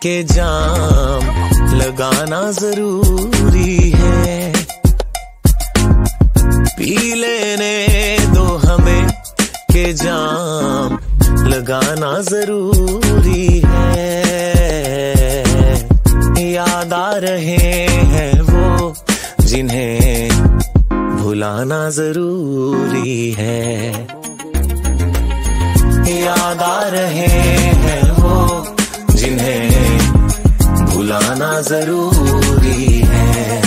के जाम लगाना जरूरी है। पी लेने दो हमें के जाम लगाना जरूरी है। याद आ रहे हैं वो जिन्हें भुलाना जरूरी है। याद आ रहे हैं वो जिन्हें भुलाना जरूरी है।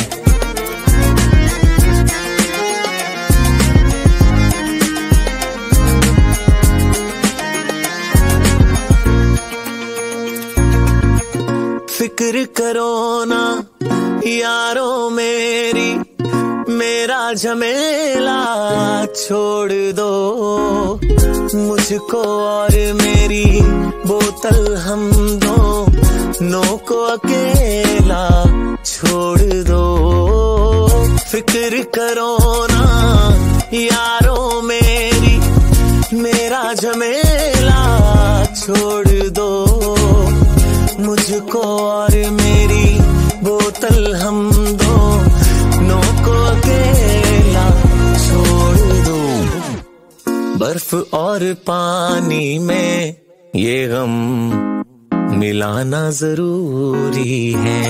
फिक्र करो ना यारों मेरी, मेरा झमेला छोड़ दो। मुझको और मेरी बोतल हम दोनों को अकेला छोड़ दो। फिक्र करो ना यारों मेरी, मेरा झमेला छोड़ दो। मुझको और मेरी बोतल हम दोनों को अकेला छोड़ दो। बर्फ और पानी में ये गम मिलाना जरूरी है।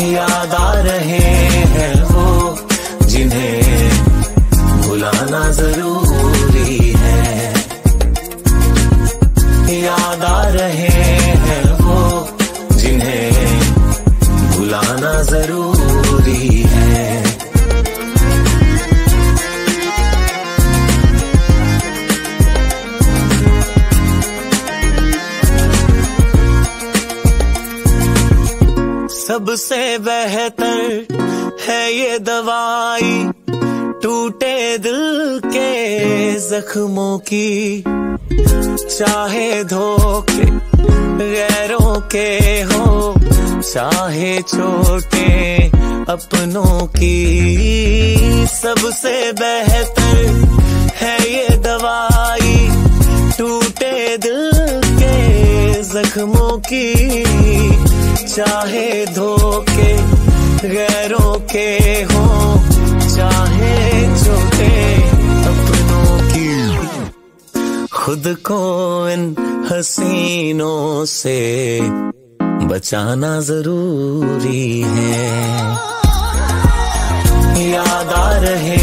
याद आ रहे हैं वो जिन्हें भुलाना जरूरी है। याद आ रहे हैं वो जिन्हें भुलाना जरूरी है। सबसे बेहतर है ये दवाई टूटे दिल के जख्मों की। चाहे धोखे गैरों के हो, चाहे छोटे अपनों की। सबसे बेहतर है ये दवाई टूटे दिल के जख्मों की। चाहे धोखे गैरों के हो, चाहे छोटे अपनों की। खुद को इन हसीनों से बचाना जरूरी है। याद आ रहे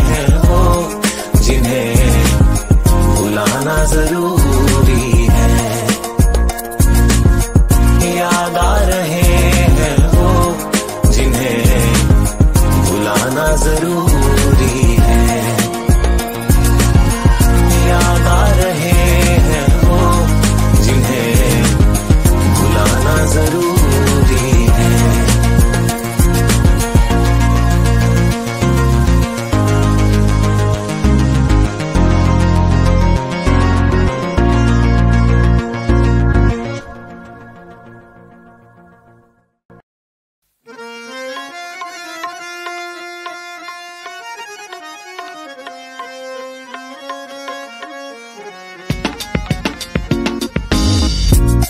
हैं वो जिन्हें भुलाना जरूरी है। याद आ रहे हैं वो जिन्हें भुलाना जरूरी है। याद आ रहे हैं वो जिन्हें भुलाना जरूरी है।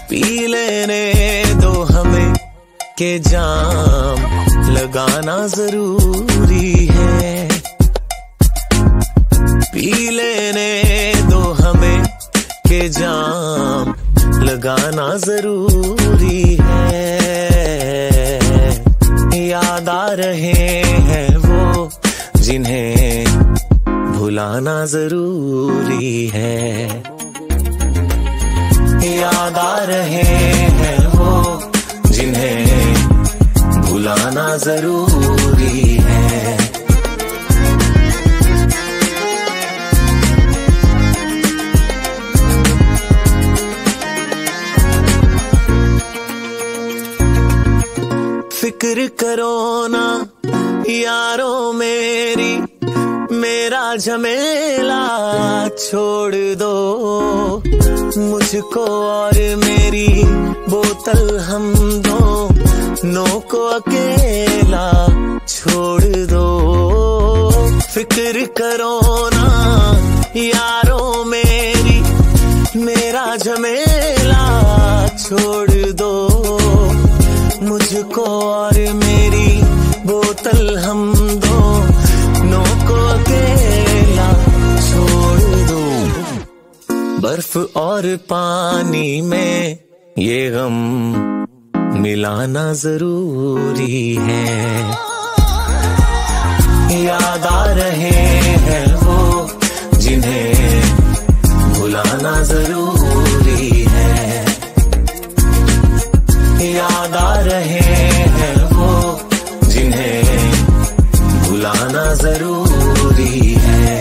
पी लेने दो हमें के जाम लगाना जरूरी है। पी लेने दो हमें के जाम लगाना जरूरी है। याद आ रहे हैं वो जिन्हें भुलाना जरूरी है। याद आ रहे हैं वो जिन्हें भुलाना जरूरी है। फिक्र करो ना यारों मेरी, मेरा झमेला छोड़ दो। मुझको और मेरी बोतल हम दोनों को अकेला छोड़ दो। फिक्र करो ना यारों मेरी, मेरा झमेला और पानी में ये गम मिलाना जरूरी है। याद आ रहे हैं वो जिन्हें भुलाना जरूरी है। याद आ रहे हैं वो जिन्हें भुलाना जरूरी है।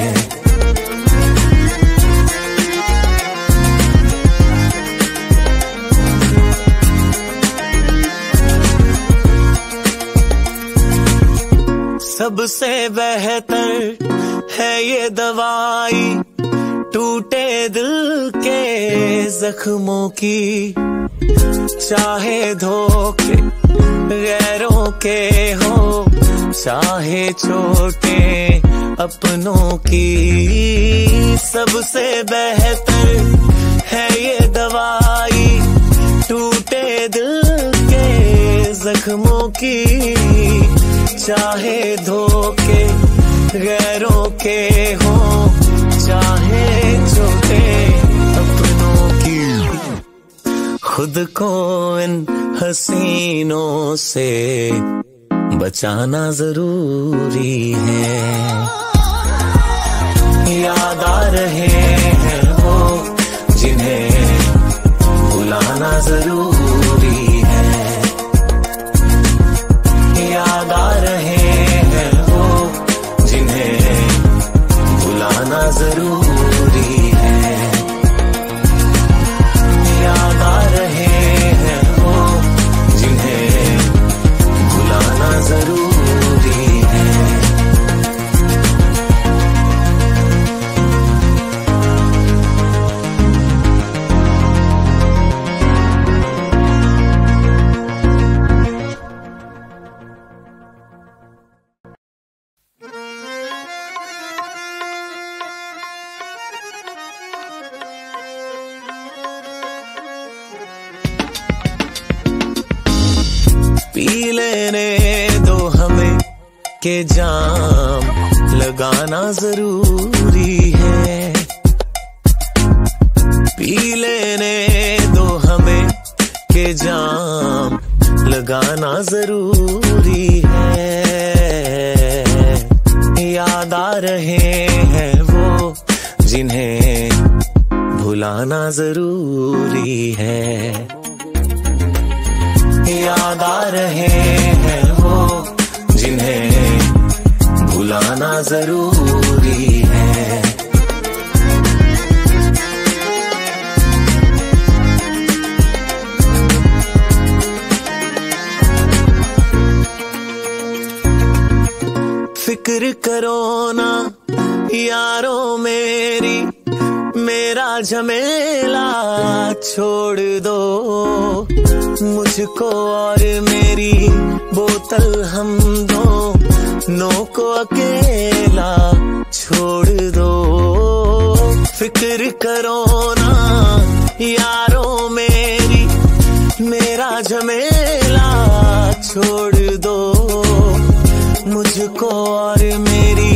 सबसे बेहतर है ये दवाई टूटे दिल के जख्मों की, चाहे धोखे गैरों के हो चाहे छोटे अपनों की। सबसे बेहतर है ये दवाई टूटे दिल के जख्मों की, चाहे धोखे गैरों के हो चाहे छोटे अपनों की। खुद को इन हसीनों से बचाना जरूरी है। याद आ रहे हैं वो जिन्हें भुलाना जरूरी है। याद आ रहे हैं वो जिन्हें भुलाना जरूरी है। याद आ रहे हैं वो जिन्हें भुलाना जरूरी है। पी लेने दो हमें के जाम लगाना जरूरी है। पी लेने दो हमें के जाम लगाना जरूरी है। याद आ रहे हैं वो जिन्हें भुलाना जरूरी है। याद आ रहे हैं वो जिन्हें भुलाना जरूरी है। फिक्र करो ना यारों मेरी, मेरा झमेला छोड़ दो। मुझको और मेरी बोतल हम दोनों को अकेला छोड़ दो। फिक्र करो ना यारों मेरी, मेरा झमेला छोड़ दो। मुझको और मेरी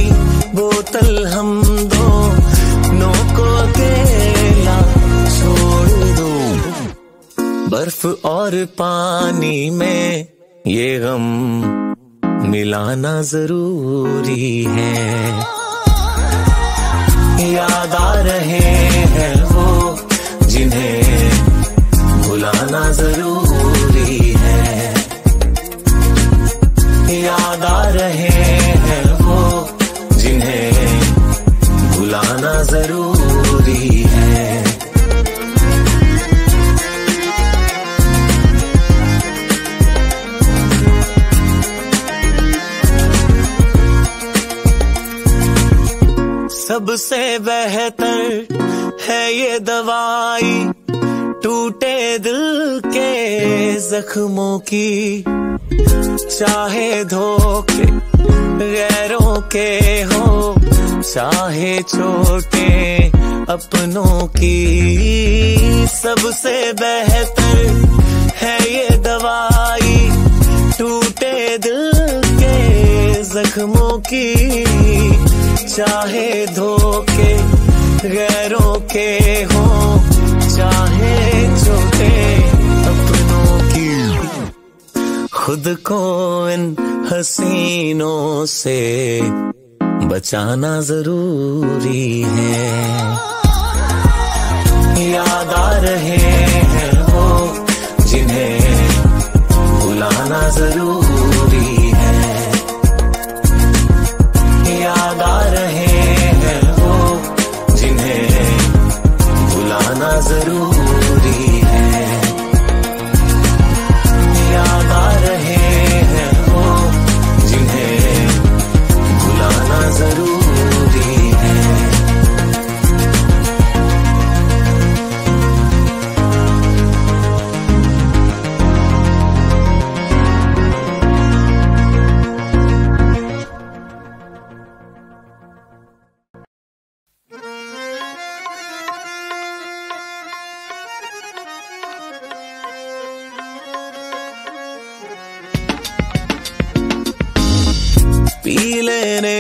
बोतल हम दोनों को अकेला छोड़ दो। बर्फ और पानी में ये गम मिलाना जरूरी है। याद आ रहे हैं वो जिन्हें भुलाना जरूरी है। याद आ रहे हैं वो जिन्हें भुलाना जरूरी है। सबसे बेहतर है ये दवाई टूटे दिल के जख्मों की, चाहे धोखे गैरों के हो चाहे छोटे अपनों की। सबसे बेहतर है ये दवाई टूटे दिल के जख्मों की, चाहे धोखे गैरों के हो चाहे चोटें अपनों की, खुद को इन हसीनों से बचाना जरूरी है। याद आ रहे हैं वो जिन्हें भुलाना जरूरी है। याद आ रहे हैं वो जिन्हें भुलाना जरूरी है। याद आ रहे हैं वो जिन्हें भुलाना जरूरी है। पी लेने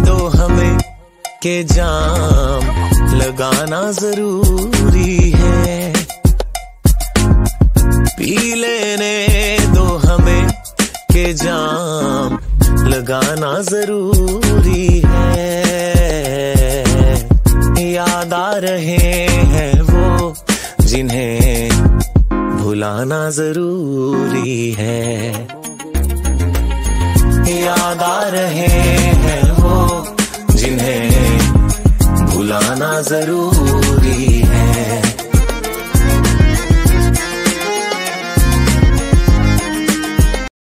दो हमें के जाम लगाना जरूरी है। पी लेने दो हमें के जाम लगाना जरूरी है। याद आ रहे हैं वो जिन्हें भुलाना जरूरी है। याद आ रहे हैं वो जिन्हें भुलाना जरूर